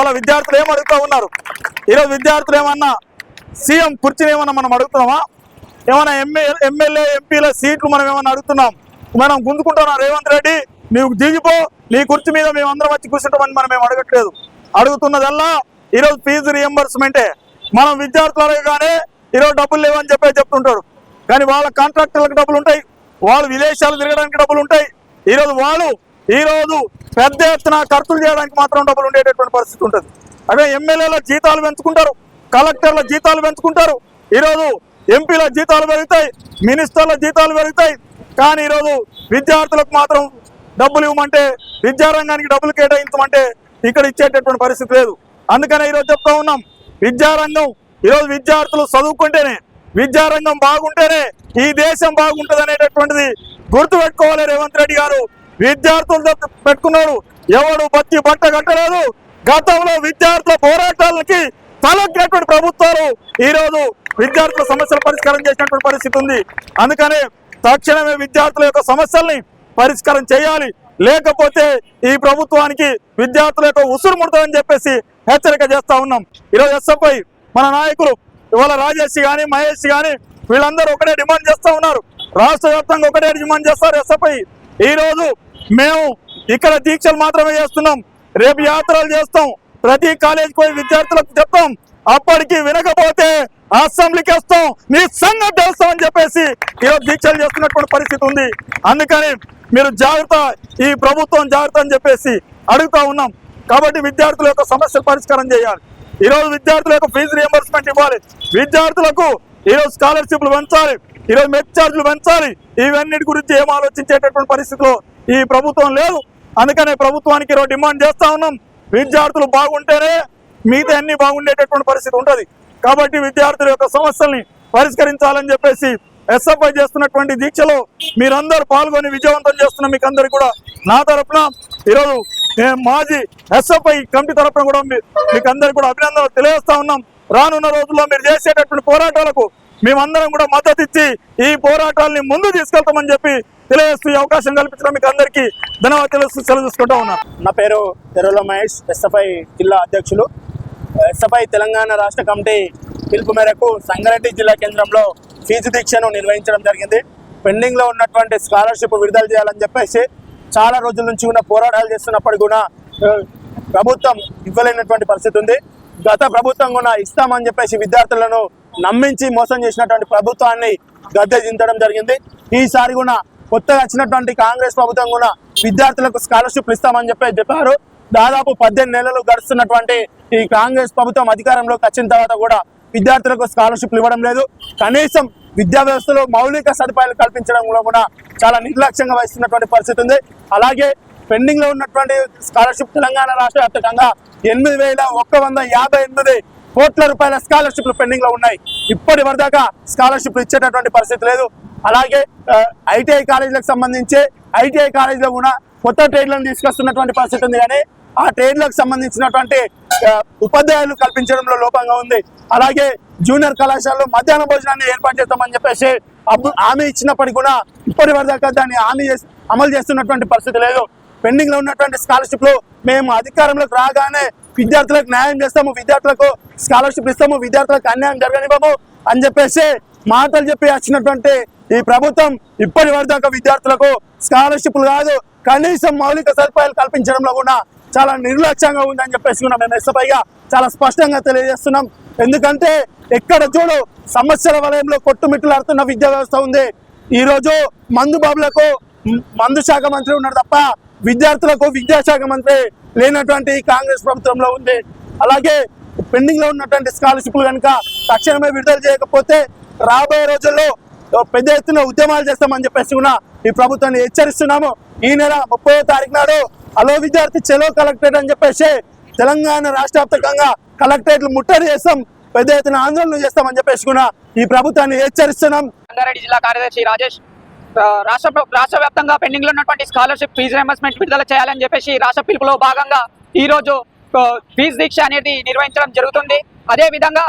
ఇవాళ విద్యార్థులు ఏం అడుగుతూ ఉన్నారు? ఈరోజు విద్యార్థులు ఏమన్నా సీఎం కుర్చీని ఏమన్నా మనం అడుగుతున్నామా? ఏమన్నా ఎమ్మెల్యే ఎంపీల సీట్లు మనం ఏమన్నా అడుగుతున్నాం? మనం గుంజుకుంటున్నాం రేవంత్ రెడ్డి నీవు దిగిపో, నీ కుర్చీ మీద మేము అందరం వచ్చి కూర్చుంటామని మనం ఏం అడగట్లేదు. అడుగుతున్నదల్లా ఈరోజు ఫీజు రియంబర్స్మెంటే. మనం విద్యార్థులు అడగగానే ఈరోజు డబ్బులు లేవని చెప్తుంటాడు. కానీ వాళ్ళ కాంట్రాక్టర్లకు డబ్బులు ఉంటాయి, వాళ్ళు విదేశాలు తిరగడానికి డబ్బులు ఉంటాయి. ఈరోజు పెద్ద ఎత్తున ఖర్చులు చేయడానికి మాత్రం డబ్బులు ఉండేటటువంటి పరిస్థితి ఉంటుంది. అదే ఎమ్మెల్యేల జీతాలు పెంచుకుంటారు, కలెక్టర్ల జీతాలు పెంచుకుంటారు, ఈరోజు ఎంపీల జీతాలు పెరుగుతాయి, మినిస్టర్ల జీతాలు పెరుగుతాయి. కానీ ఈరోజు విద్యార్థులకు మాత్రం డబ్బులు ఇవ్వమంటే, విద్యారంగానికి డబ్బులు కేటాయించమంటే ఇక్కడ ఇచ్చేటటువంటి పరిస్థితి లేదు. అందుకనే ఈరోజు చెప్తా ఉన్నాం, విద్యారంగం ఈరోజు విద్యార్థులు చదువుకుంటేనే, విద్యారంగం బాగుంటేనే ఈ దేశం బాగుంటుంది అనేటటువంటిది గుర్తుపెట్టుకోవాలి. రేవంత్ రెడ్డి గారు విద్యార్థులతో పెట్టుకున్నాడు, ఎవడు బట్ట కట్టలేదు. గతంలో విద్యార్థుల పోరాటాలకి తలొక్కినటువంటి ప్రభుత్వాలు ఈరోజు విద్యార్థుల సమస్యల పరిష్కారం చేసినటువంటి పరిస్థితి ఉంది. అందుకనే తక్షణమే విద్యార్థుల యొక్క సమస్యల్ని పరిష్కారం చేయాలి, లేకపోతే ఈ ప్రభుత్వానికి విద్యార్థుల యొక్క ఉసురు ముడతామని చెప్పేసి హెచ్చరిక చేస్తా ఉన్నాం. ఈరోజు ఎస్ఎఫ్ఐ మన నాయకులు ఇవాళ రాజేష్ గాని మహేష్ గాని వీళ్ళందరూ ఒకటే డిమాండ్ చేస్తా ఉన్నారు. రాష్ట్ర వ్యాప్తంగా ఒకటే డిమాండ్ చేస్తారు ఎస్ఎఫ్ఐ. ఈ రోజు మేము ఇక్కడ దీక్షలు మాత్రమే చేస్తున్నాం, రేపు యాత్రలు చేస్తాం, ప్రతి కాలేజీకి పోయి విద్యార్థులకు చెప్తాం. అప్పటికి వినకపోతే అసెంబ్లీకి వస్తాం, నీ సంగతి తెలుస్తామని చెప్పేసి ఈరోజు దీక్షలు చేస్తున్నటువంటి పరిస్థితి ఉంది. అందుకని మీరు జాగ్రత్త, ఈ ప్రభుత్వం జాగ్రత్త అని చెప్పేసి అడుగుతా ఉన్నాం. కాబట్టి విద్యార్థుల యొక్క సమస్యలు పరిష్కారం చేయాలి. ఈరోజు విద్యార్థుల యొక్క ఫీజు రియంబర్స్మెంట్ ఇవ్వాలి, విద్యార్థులకు ఈరోజు స్కాలర్షిప్లు పెంచాలి, ఈరోజు మెట్ ఛార్జీలు పెంచాలి. ఇవన్నిటి గురించి ఏం ఆలోచించేటటువంటి పరిస్థితిలో ఈ ప్రభుత్వం లేదు. అందుకనే ప్రభుత్వానికి ఈరోజు డిమాండ్ చేస్తా ఉన్నాం, విద్యార్థులు బాగుంటేనే మిగతా అన్ని బాగుండేటటువంటి పరిస్థితి ఉంటుంది. కాబట్టి విద్యార్థుల యొక్క సమస్యల్ని పరిష్కరించాలని చెప్పేసి ఎస్ఎఫ్ఐ చేస్తున్నటువంటి దీక్షలో మీరందరూ పాల్గొని విజయవంతం చేస్తున్న మీకు అందరికీ కూడా నా తరఫున ఈరోజు మాజీ ఎస్ఎఫ్ఐ కమిటీ తరఫున కూడా మీకు అందరికీ కూడా అభినందనలు తెలియజేస్తా ఉన్నాం. రానున్న రోజుల్లో మీరు చేసేటటువంటి పోరాటాలకు మేమందరం కూడా మద్దతు ఇచ్చి ఈ పోరాటాలని ముందు తీసుకెళ్తామని చెప్పి తెలియజేస్తూ ఈ అవకాశం కల్పించిన మీకు అందరికీ ధన్యవాదాలు సెలవు తీసుకుంటా ఉన్నాను. నా పేరు తెరల మహేష్, ఎస్ఎఫ్ఐ జిల్లా అధ్యక్షులు. ఎస్ఎఫ్ఐ తెలంగాణ రాష్ట్ర కమిటీ పిలుపు మేరకు సంగారెడ్డి జిల్లా కేంద్రంలో ఫీజు దీక్షను నిర్వహించడం జరిగింది. పెండింగ్లో ఉన్నటువంటి స్కాలర్షిప్ విడుదల చేయాలని చెప్పేసి చాలా రోజుల నుంచి కూడా పోరాటాలు చేస్తున్నప్పటికీ కూడా ప్రభుత్వం ఇవ్వలేనటువంటి పరిస్థితి ఉంది. గత ప్రభుత్వం కూడా ఇస్తామని చెప్పేసి విద్యార్థులను నమ్మించి మోసం చేసినటువంటి ప్రభుత్వాన్ని గద్దె దించడం జరిగింది. ఈసారి కూడా కొత్తగా వచ్చినటువంటి కాంగ్రెస్ ప్రభుత్వం కూడా విద్యార్థులకు స్కాలర్షిప్లు ఇస్తామని చెప్పారు. దాదాపు 18 నెలలు గడుస్తున్నటువంటి ఈ కాంగ్రెస్ ప్రభుత్వం అధికారంలోకి వచ్చిన తర్వాత కూడా విద్యార్థులకు స్కాలర్షిప్లు ఇవ్వడం లేదు. కనీసం విద్యా వ్యవస్థలో మౌలిక సదుపాయాలు కల్పించడంలో కూడా చాలా నిర్లక్ష్యంగా వహిస్తున్నటువంటి పరిస్థితి ఉంది. అలాగే పెండింగ్ లో ఉన్నటువంటి స్కాలర్షిప్ తెలంగాణ రాష్ట్ర వ్యాప్తంగా 8,158 కోట్ల రూపాయల స్కాలర్షిప్లు పెండింగ్ లో ఉన్నాయి. ఇప్పటి వరదాకా స్కాలర్షిప్లు ఇచ్చేటటువంటి పరిస్థితి లేదు. అలాగే ఐటీఐ కాలేజీలకు సంబంధించి ఐటీఐ కాలేజీలో కూడా కొత్త ట్రేడ్లను తీసుకొస్తున్నటువంటి పరిస్థితి ఉంది. కానీ ఆ ట్రేడ్లకు సంబంధించినటువంటి ఉపాధ్యాయులు కల్పించడంలో లోపంగా ఉంది. అలాగే జూనియర్ కళాశాలలో మధ్యాహ్న భోజనాన్ని ఏర్పాటు చేస్తామని చెప్పేసి హామీ ఇచ్చినప్పటికీ కూడా ఇప్పటి వరదాకా దాన్ని అమలు చేస్తున్నటువంటి పరిస్థితి లేదు. పెండింగ్ లో ఉన్నటువంటి స్కాలర్షిప్లు మేము అధికారంలోకి రాగానే విద్యార్థులకు న్యాయం చేస్తాము, విద్యార్థులకు స్కాలర్షిప్ ఇస్తాము, విద్యార్థులకు అన్యాయం జరగనివ్వము అని చెప్పేసి మాటలు చెప్పి వచ్చినటువంటి ఈ ప్రభుత్వం ఇప్పటి వరదాకా విద్యార్థులకు స్కాలర్షిప్లు కాదు, కనీసం మౌలిక సదుపాయాలు కల్పించడంలో కూడా చాలా నిర్లక్ష్యంగా ఉందని చెప్పేసి కూడా మేము ఎస్ఎఫ్ఐగా చాలా స్పష్టంగా తెలియజేస్తున్నాం. ఎందుకంటే ఎక్కడ చూడు సమస్యల వలయంలో కొట్టుమిట్టులాడుతున్న విద్యా వ్యవస్థ ఉంది. ఈ రోజు మందు బాబులకు మందు శాఖ మంత్రి ఉన్నాడు తప్ప విద్యార్థులకు విద్యాశాఖ మంత్రి లేనటువంటి కాంగ్రెస్ ప్రభుత్వంలో ఉంది. అలాగే పెండింగ్ లో ఉన్నటువంటి స్కాలర్షిప్లు కనుక తక్షణమే విడుదల చేయకపోతే రాబోయే రోజుల్లో పెద్ద ఎత్తున ఉద్యమాలు చేస్తామని చెప్పేసి కూడా ఈ ప్రభుత్వాన్ని హెచ్చరిస్తున్నాము. ఈ నెల 30వ తారీఖు నాడు అలో విద్యార్థి చెలో కలెక్టరేట్ అని చెప్పేసి తెలంగాణ రాష్ట్ర వ్యాప్తంగా కలెక్టరేట్లు ముట్టడి చేస్తాం, పెద్ద ఎత్తున ఆందోళన చేస్తామని చెప్పేసి కూడా ఈ ప్రభుత్వాన్ని హెచ్చరిస్తున్నాం. సంగారెడ్డి జిల్లా కార్యదర్శి రాజేష్. రాష్ట్ర వ్యాప్తంగా పెండింగ్ లో ఉన్నటువంటి స్కాలర్షిప్ ఫీజు రియంబర్స్మెంట్ విడుదల చేయాలని చెప్పేసి రాష్ట్ర పిలుపులో భాగంగా ఈ రోజు ఫీజు దీక్ష అనేది నిర్వహించడం జరుగుతుంది. అదే విధంగా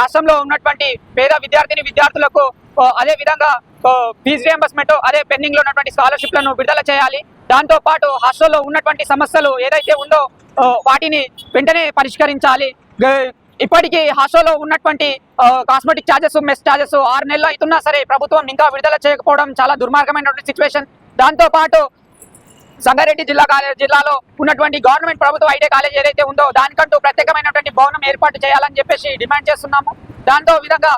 రాష్ట్రంలో ఉన్నటువంటి పేద విద్యార్థులకు అదే విధంగా ఫీజు రియంబర్స్మెంట్, అదే పెండింగ్ లో ఉన్నటువంటి స్కాలర్షిప్లను విడుదల చేయాలి. దాంతో పాటు హాస్టల్లో ఉన్నటువంటి సమస్యలు ఏదైతే ఉందో వాటిని వెంటనే పరిష్కరించాలి. ఇప్పటికీ హాస్టల్లో ఉన్నటువంటి కాస్మెటిక్ ఛార్జెస్, మెస్ ఛార్జెస్ 6 నెలలు అవుతున్నా సరే ప్రభుత్వం ఇంకా విడుదల చేయకపోవడం చాలా దుర్మార్గమైనటువంటి సిచ్యువేషన్. దాంతో పాటు సంగారెడ్డి జిల్లాలో ఉన్నటువంటి గవర్నమెంట్ ప్రభుత్వ ఐటీ కాలేజ్ ఏదైతే ఉందో దానికంటూ ప్రత్యేకమైనటువంటి భవనం ఏర్పాటు చేయాలని చెప్పేసి డిమాండ్ చేస్తున్నాము. దాంతో విధంగా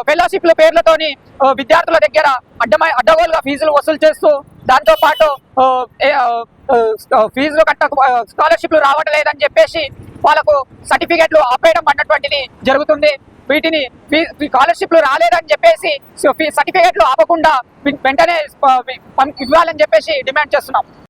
ఫెలోషిప్ల పేర్లతోని విద్యార్థుల దగ్గర అడ్డగోలుగా ఫీజులు వసూలు చేస్తూ దాంతో పాటు ఫీజులు స్కాలర్షిప్లు రావట్లేదని చెప్పేసి వాళ్ళకు సర్టిఫికెట్లు ఆపేయడం అన్నటువంటిది జరుగుతుంది. వీటిని స్కాలర్షిప్లు రాలేదని చెప్పేసి సర్టిఫికెట్లు ఆపకుండా వెంటనే ఇవ్వాలని చెప్పేసి డిమాండ్ చేస్తున్నాం.